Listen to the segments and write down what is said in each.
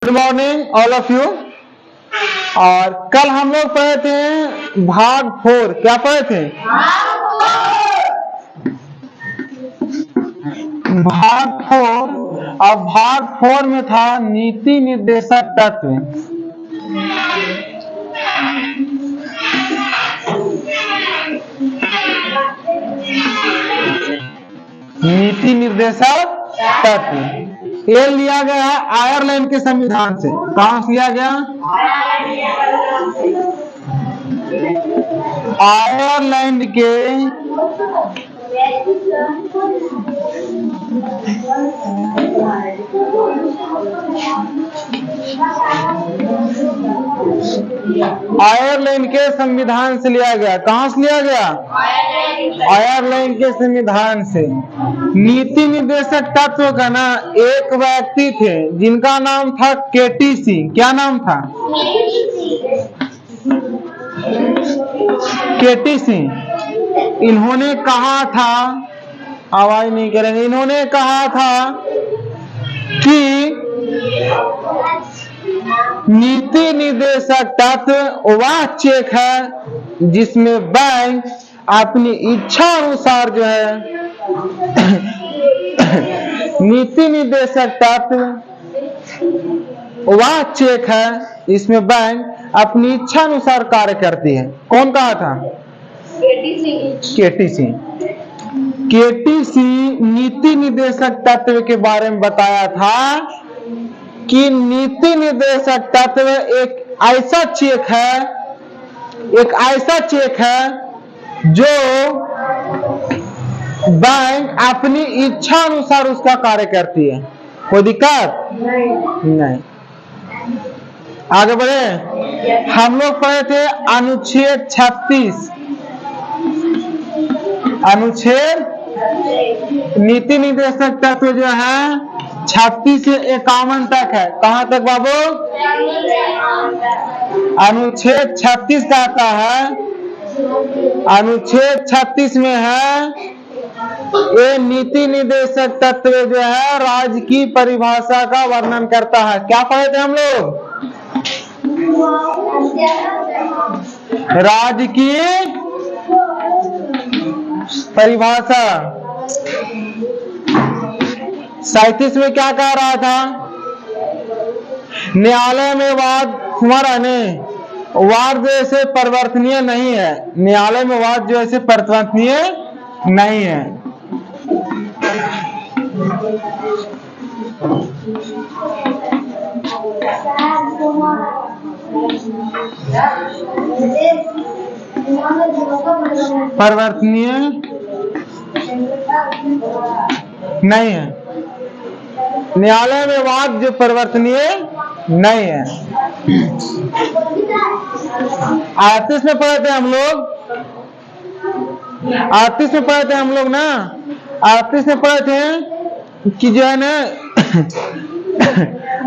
Good morning all of you. और कल हम लोग पढ़े थे भाग 4। क्या पढ़े थे? भाग 4। अब भाग 4 में था नीति निर्देशक तत्व। नीति निर्देशक तत्व ये लिया गया है आयरलैंड के संविधान से। कहां से लिया गया? आयरलैंड के संविधान से लिया गया। कहां से लिया गया? आयरलैंड के संविधान से। नीति निर्देशक तत्व का ना एक व्यक्ति थे जिनका नाम था केटीसी। क्या नाम था? केटीसी। इन्होंने कहा था, आवाज नहीं करेंगे, इन्होंने कहा था कि नीति निर्देशक तत्व वह चेक है जिसमें बैंक अपनी इच्छा अनुसार जो है नीति निर्देशक तत्व वह चेक है इसमें बैंक अपनी इच्छा अनुसार कार्य करती है। कौन कहा था? केटीसी। केटीसी नीति निर्देशक तत्व के बारे में बताया था कि नीति निर्देशक तत्व एक ऐसा चेक है जो बैंक अपनी इच्छा अनुसार उसका कार्य करती है। कोई दिक्कत नहीं। आगे बढ़े। हम लोग पढ़े थे अनुच्छेद 36। अनुच्छेद नीति निर्देशक तत्व जो है 36 से 51 तक है। कहां तक बाबू? अनुच्छेद 36 कहता है, अनुच्छेद 36 में है ये नीति निर्देशक तत्व जो है राज्य की परिभाषा का वर्णन करता है। क्या पढ़े थे हम लोग? राज्य की परिभाषा। 37 में क्या कह रहा था? न्यायालय में वाद वाद जो ऐसे परिवर्तनीय नहीं है। न्यायालय में वाद जो ऐसे परिवर्तनीय नहीं है। परिवर्तनीय नहीं है। न्यायालय में वाद जो परिवर्तनीय नहीं है। 38 में पढ़े थे हम लोग। 38 में पढ़े थे हम लोग ना। 38 में पढ़े थे कि जो है ना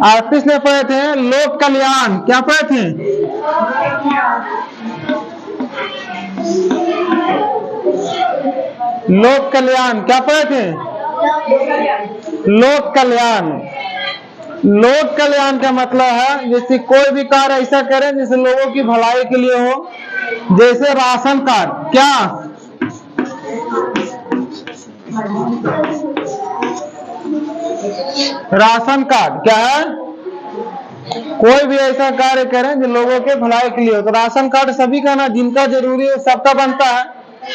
38 में पढ़े थे लोक कल्याण। क्या पढ़े थे? लोक कल्याण। क्या पढ़े थे? लोक कल्याण। लोक कल्याण का मतलब है जैसे कोई भी कार्य ऐसा करें जैसे लोगों की भलाई के लिए हो। जैसे राशन कार्ड। क्या? राशन कार्ड क्या है? कोई भी ऐसा कार्य करें जो लोगों के भलाई के लिए हो। तो राशन कार्ड सभी का ना, जिनका जरूरी है सबका बनता है।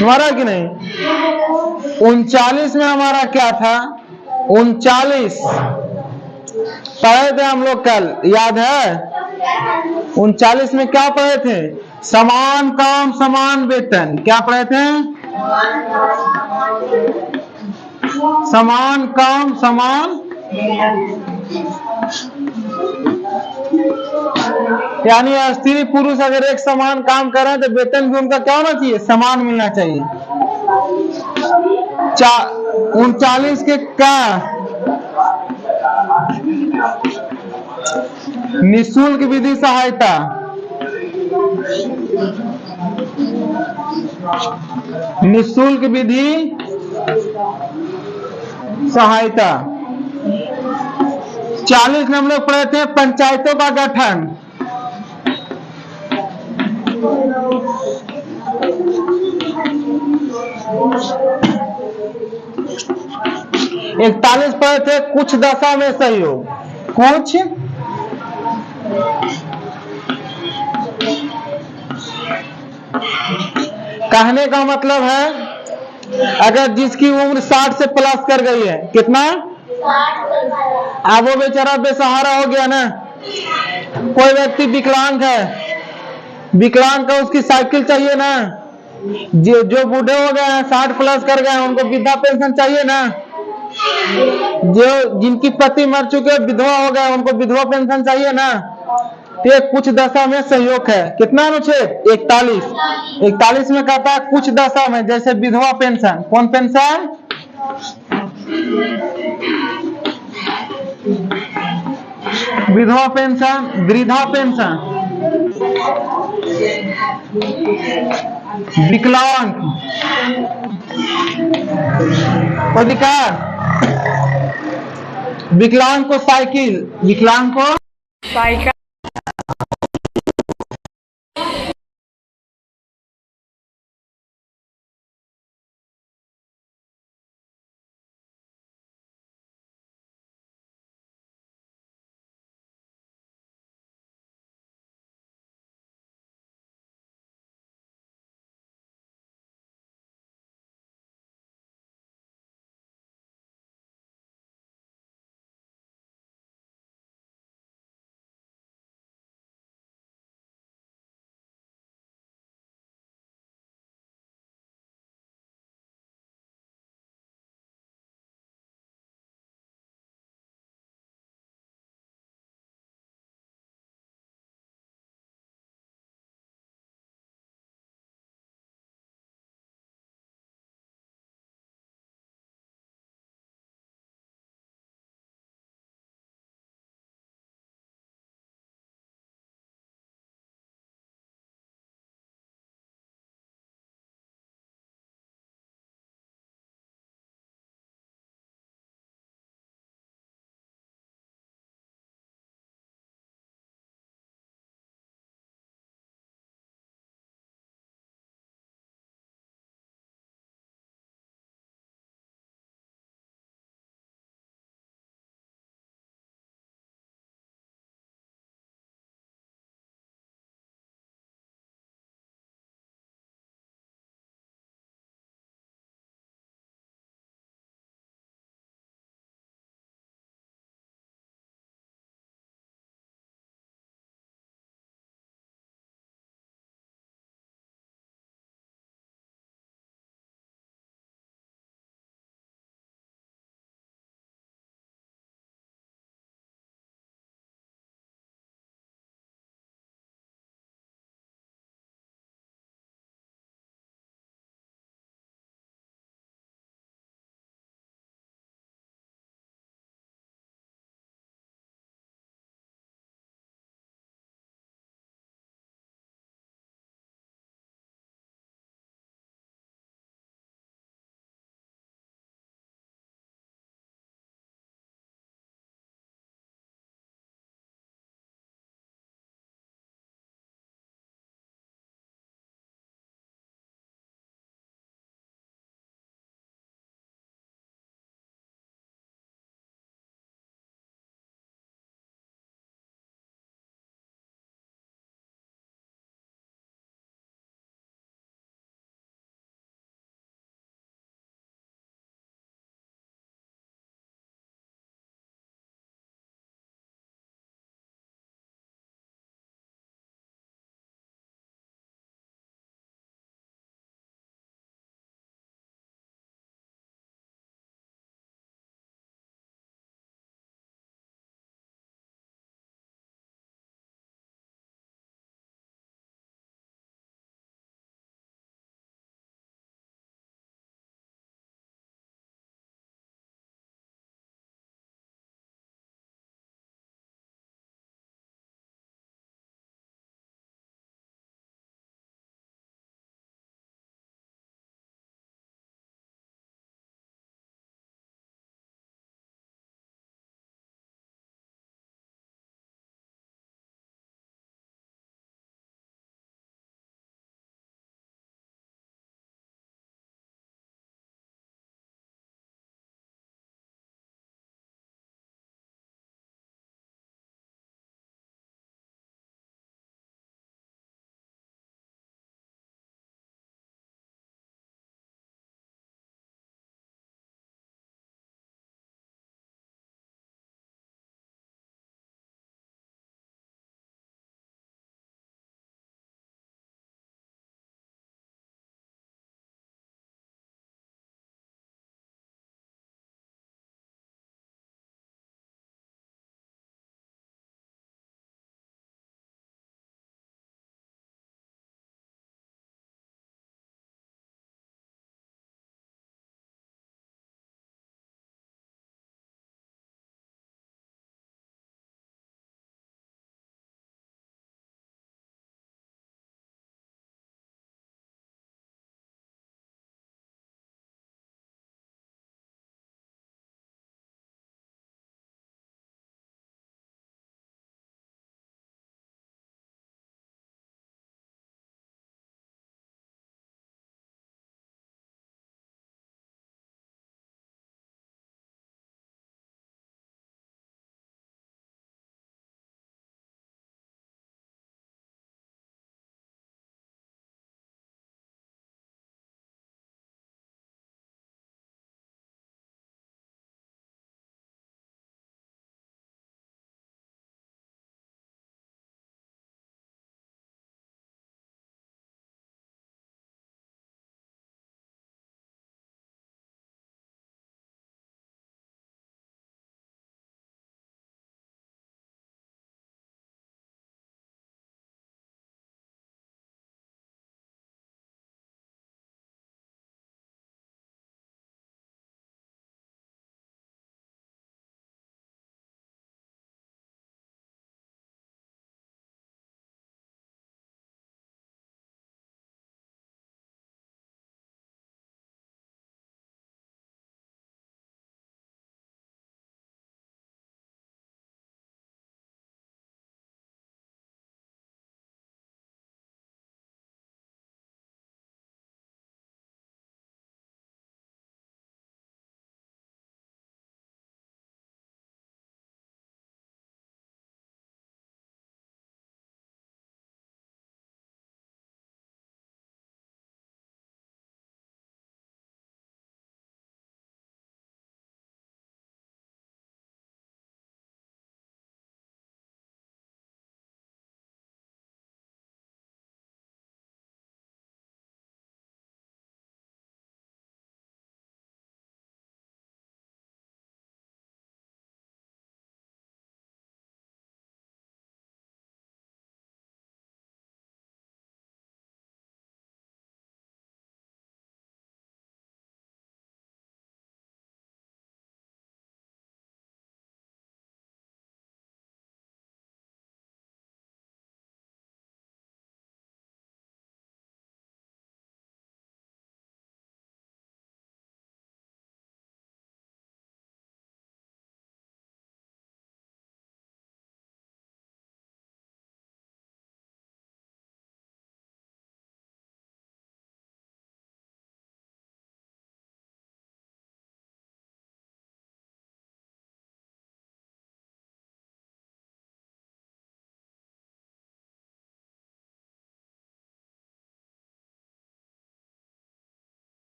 हमारा कि नहीं? 39 में हमारा क्या था? 39 पढ़े थे हम लोग कल, याद है? 39 में क्या पढ़े थे? समान काम समान वेतन। क्या पढ़े थे? समान काम समान, यानी स्त्री पुरुष अगर एक समान काम कर रहे हैं तो वेतन भी उनका क्या होना चाहिए? समान मिलना चाहिए। 39 के क्या? निःशुल्क विधि सहायता। निःशुल्क विधि सहायता। 40 में हम लोग पढ़े थे पंचायतों का गठन। इकतालीस पढ़े थे कुछ दशा में सहयोग। कुछ कहने का मतलब है अगर जिसकी उम्र 60 से प्लस कर गई है, कितना, अब वो बेचारा बेसहारा हो गया ना। कोई व्यक्ति विकलांग है, विकलांग का उसकी साइकिल चाहिए ना। जो बूढ़े हो गए हैं, 60 प्लस कर गए हैं, उनको वृद्धा पेंशन चाहिए ना। जो जिनकी पति मर चुके विधवा हो गए, उनको विधवा पेंशन चाहिए ना। तो ये कुछ दशा में सहयोग है। कितना अनुच्छेद 41। 41 में कहता है कुछ दशा में, जैसे विधवा पेंशन। कौन पेंशन? विधवा पेंशन, वृद्धा पेंशन, विकलांग अधिकार, विकलांग को साइकिल, विकलांग को साइकिल।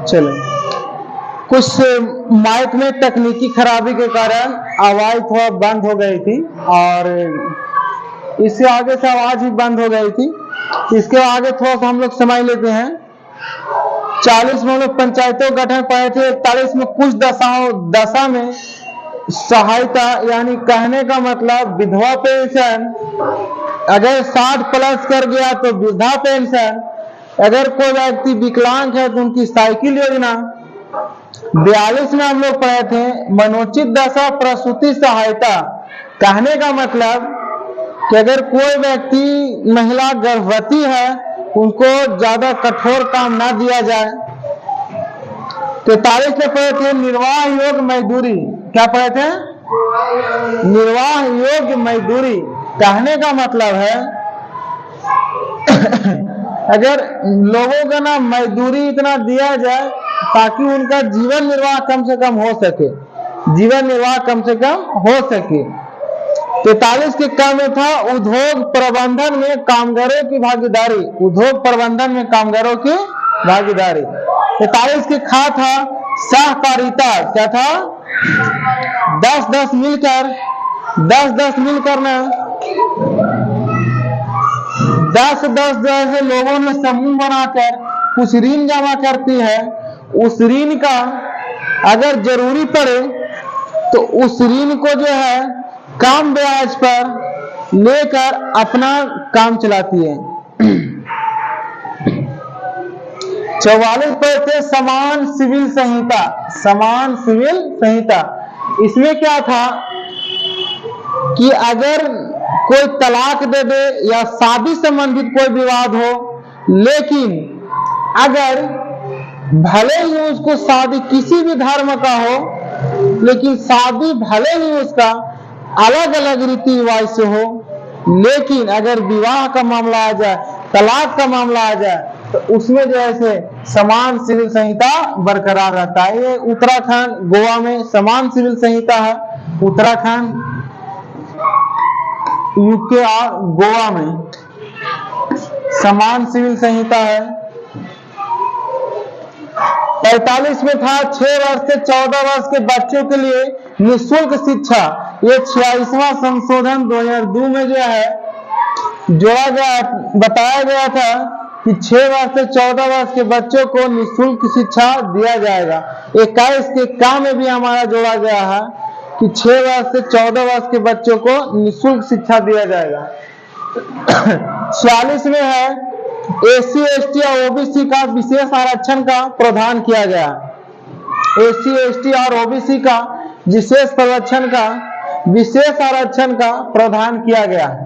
चलो, कुछ माइक में तकनीकी खराबी के कारण आवाज थोड़ा बंद हो गई थी और इससे आगे से आवाज भी बंद हो गई थी। इसके आगे थोड़ा सा हम लोग समझ लेते हैं। 40 में हम लोग पंचायतों का गठन पढ़े थे। 41 में कुछ दशा में सहायता, यानी कहने का मतलब विधवा पेंशन, अगर 60 प्लस कर गया तो वृद्धा पेंशन, अगर कोई व्यक्ति विकलांग है तो उनकी साइकिल योजना। 42 में हम लोग पढ़े थे मनोचित दशा प्रसूति सहायता, कहने का मतलब कि अगर कोई व्यक्ति महिला गर्भवती है उनको ज्यादा कठोर काम ना दिया जाए। 43 में पढ़े थे निर्वाह योग्य मजदूरी, क्या पढ़े थे? निर्वाह योग्य मजदूरी, कहने का मतलब है अगर लोगों का ना मजदूरी इतना दिया जाए ताकि उनका जीवन निर्वाह कम से कम हो सके, जीवन निर्वाह कम से कम हो सके। 43 के क में था उद्योग प्रबंधन में कामगारों की भागीदारी, उद्योग प्रबंधन में कामगारों की भागीदारी। 43 के खा था सहकारिता, क्या था? 10-10 मिलकर, 10-10 मिलकर ना 10-10 जैसे लोगों ने समूह बनाकर कुछ ऋण जमा करती है। उस ऋण का अगर जरूरी पड़े तो उस ऋण को जो है कम ब्याज पर लेकर अपना काम चलाती है। 44 पर थे समान सिविल संहिता, समान सिविल संहिता। इसमें क्या था कि अगर कोई तलाक दे दे या शादी संबंधित कोई विवाद हो, लेकिन अगर भले ही उसको शादी किसी भी धर्म का हो, लेकिन शादी भले ही उसका अलग अलग रीति रिवाज से हो, लेकिन अगर विवाह का मामला आ जाए, तलाक का मामला आ जाए, तो उसमें जो है समान सिविल संहिता बरकरार रहता है। ये उत्तराखंड गोवा में समान सिविल संहिता है, उत्तराखंड यूके और गोवा में समान सिविल संहिता है। 45 में था 6 वर्ष से 14 वर्ष के बच्चों के लिए निःशुल्क शिक्षा। ये 46वां संशोधन 2002 में जो है जोड़ा गया, बताया गया था कि 6 वर्ष से 14 वर्ष के बच्चों को निःशुल्क शिक्षा दिया जाएगा। 21 के काम में भी हमारा जोड़ा गया है कि 6 वर्ष से 14 वर्ष के बच्चों को निःशुल्क शिक्षा दिया जाएगा। 46 में है एससी एसटी और ओबीसी का विशेष आरक्षण का प्रावधान किया गया। एससी एसटी और ओबीसी का विशेष आरक्षण का प्रावधान किया गया है।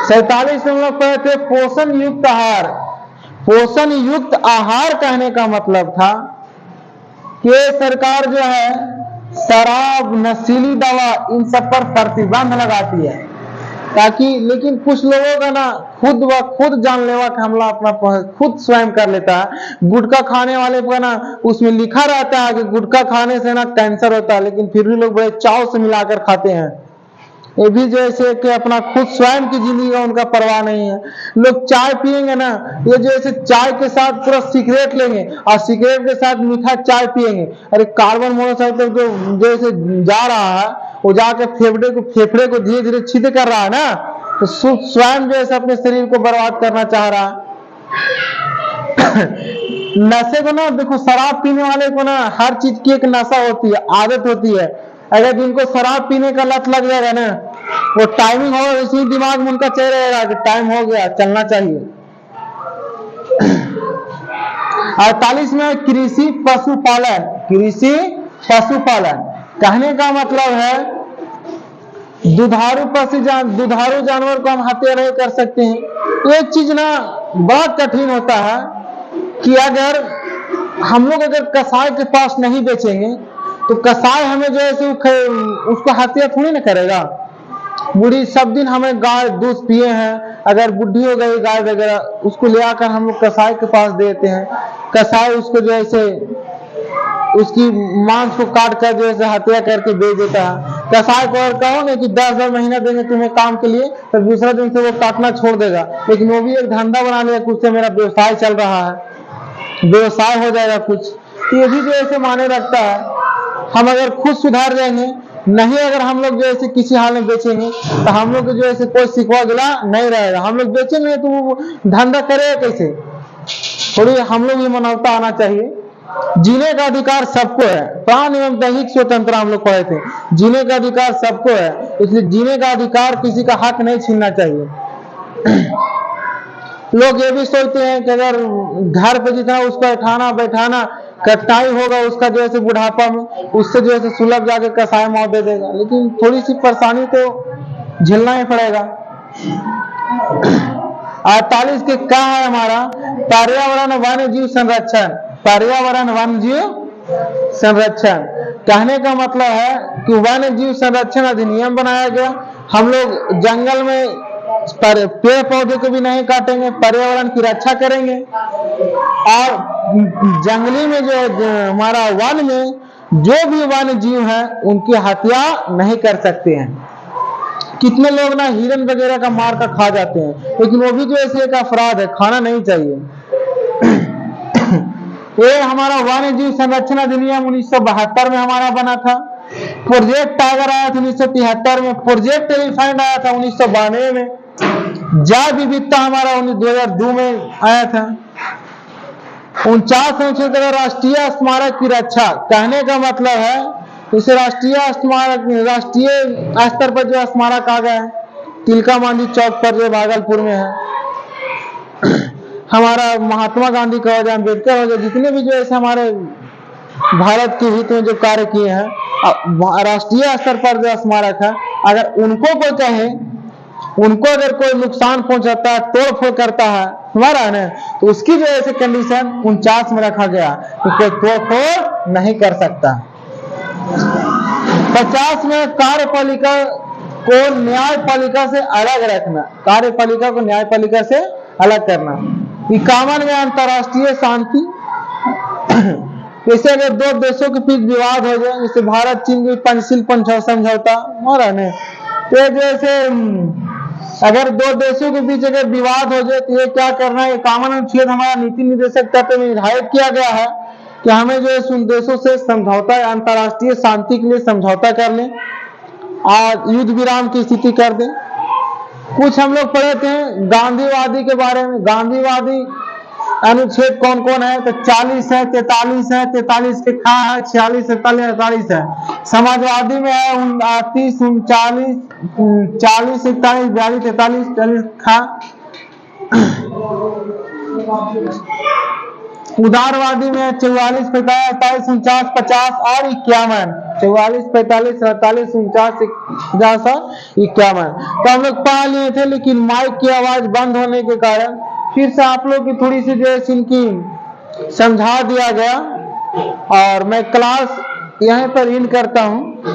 47 में हम लोग पढ़े थे पोषण युक्त आहार। पोषण युक्त आहार कहने का मतलब था कि सरकार जो है शराब, नशीली दवा, इन सब पर प्रतिबंध लगाती है ताकि, लेकिन कुछ लोगों का ना खुद जानलेवा का हमला अपना खुद स्वयं कर लेता है। गुटखा खाने वाले का ना उसमें लिखा रहता है कि गुटखा खाने से ना कैंसर होता है, लेकिन फिर भी लोग बड़े चाव से मिलाकर खाते हैं। ये भी जैसे कि अपना खुद स्वयं की जिंदगी का उनका परवाह नहीं है। लोग चाय पिएंगे ना, ये जैसे चाय के साथ पूरा सिगरेट लेंगे और सिगरेट के साथ मीठा चाय पिएंगे। अरे कार्बन मोनोऑक्साइड जो जैसे जा रहा है वो जाकर फेफड़े को धीरे धीरे छिद कर रहा है ना, तो स्वयं जैसे अपने शरीर को बर्बाद करना चाह रहा है। नशे को ना देखो, शराब पीने वाले को ना हर चीज की एक नशा होती है, आदत होती है। अगर जिनको शराब पीने का लत लग जाएगा ना, वो टाइमिंग हो इसी दिमाग में उनका चल रहेगा कि टाइम हो गया, चलना चाहिए। 48 में कृषि पशुपालन, कृषि पशुपालन कहने का मतलब है दुधारू जानवर को हम हत्या नहीं कर सकते हैं। एक चीज ना बहुत कठिन होता है कि अगर हम लोग अगर कसाई के पास नहीं बेचेंगे तो कसाई हमें जो है उसको हत्या थोड़ी ना करेगा। बूढ़ी सब दिन हमें गाय दूध पिए हैं, अगर बुढ़ी हो गई गाय वगैरह, उसको ले आकर हम लोग कसाई के पास देते हैं। कसाई उसको जो है उसकी मांस को काट कर जो है हत्या करके बेच देता है। कसाई को और कहो ना कि 10,000 महीना देंगे तुम्हें काम के लिए, तो दूसरा दिन से वो काटना छोड़ देगा, लेकिन वो भी एक धंधा बना लिया, कुछ से मेरा व्यवसाय चल रहा है, व्यवसाय हो जाएगा कुछ। ये भी जो ऐसे माने रखता है। हम अगर खुद सुधार जाएंगे, नहीं अगर हम लोग जो ऐसे किसी हाल में बेचेंगे तो हम लोग जो ऐसे कोई सिखवा गिला नहीं रहेगा। हम लोग बेचेंगे तो वो धंधा करेगा कैसे? थोड़ी हम लोग ये मानवता आना चाहिए। जीने का अधिकार सबको है, प्राण एवं दैहिक स्वतंत्र हम लोग पढ़े थे। जीने का अधिकार सबको है, इसलिए जीने का अधिकार किसी का हक नहीं छीनना चाहिए। लोग ये भी सोचते हैं कि अगर घर पे जितना उसका उठाना बैठाना कठिनाई होगा उसका जो है बुढ़ापा में, उससे जो है सुलभ जाके कसाई मौत दे देगा, लेकिन थोड़ी सी परेशानी तो झेलना ही पड़ेगा। 48 के क्या है हमारा? पर्यावरण वन्य जीव संरक्षण। पर्यावरण वन्य जीव संरक्षण कहने का मतलब है कि वन्य जीव संरक्षण अधिनियम बनाया गया। हम लोग जंगल में पेड़ पौधे को भी नहीं काटेंगे, पर्यावरण की रक्षा करेंगे, और जंगली में जो हमारा वन में जो भी वन्य जीव है उनकी हत्या नहीं कर सकते हैं। कितने लोग ना हिरन वगैरह का मार कर खा जाते हैं, लेकिन वो भी जो ऐसे एक अपराध है, खाना नहीं चाहिए। ये हमारा वन्य जीव संरक्षण अधिनियम 1972 में हमारा बना था। प्रोजेक्ट टाइगर आया था 1973 में। प्रोजेक्ट एलिफेंट आया था 1992 में। जैव विविधता हमारा 2002 में आया था। 49 अनुच्छेद राष्ट्रीय स्मारक की रक्षा कहने का मतलब है इसे राष्ट्रीय स्मारक, राष्ट्रीय स्तर पर जो स्मारक आ गया है तिलका मांझी चौक पर जो भागलपुर में है। हमारा महात्मा गांधी का हो जाए, अम्बेडकर हो जाए, जितने भी जो ऐसे हमारे भारत के हित में जो कार्य किए हैं, राष्ट्रीय स्तर पर जो स्मारक है, अगर उनको कोई कहे, उनको अगर कोई नुकसान पहुंचाता है, तोड़ फोड़ करता है हमारा है ना, तो उसकी जो ऐसे कंडीशन 49 में रखा गया कि कोई तोड़ फोड़ नहीं कर सकता। 50 में कार्यपालिका को न्यायपालिका से अलग रखना। कार्यपालिका को न्यायपालिका से अलग करना। 51 में अंतरराष्ट्रीय शांति। जैसे अगर दो देशों के बीच विवाद हो जाए, जैसे भारत चीन के पंचशील समझौता हमारा ने, तो जैसे अगर दो देशों के बीच अगर विवाद हो जाए तो ये क्या करना है? 51 अनुच्छेद हमारा नीति निर्देशक तत्व में निर्धारित किया गया है कि हमें जो है उन देशों से समझौता, अंतरराष्ट्रीय शांति के लिए समझौता कर लें और युद्ध विराम की स्थिति कर दें। कुछ हम लोग पढ़े थे गांधीवादी के बारे में। गांधीवादी अनुच्छेद कौन कौन है? तो 40 है, 43 है, 43 के खा है, 46, 47, 48 है। समाजवादी में है 29, 39, 40, 41, 42, 43, 40 खा। उदारवादी में 44, 45, 49, 50 और 51। 44, 45, 47, 49, 50 और 51। तो हम लोग पढ़ लिए थे, लेकिन माइक की आवाज बंद होने के कारण फिर से आप लोग की थोड़ी सी जो है इनकी समझा दिया गया, और मैं क्लास यहीं पर इन करता हूँ।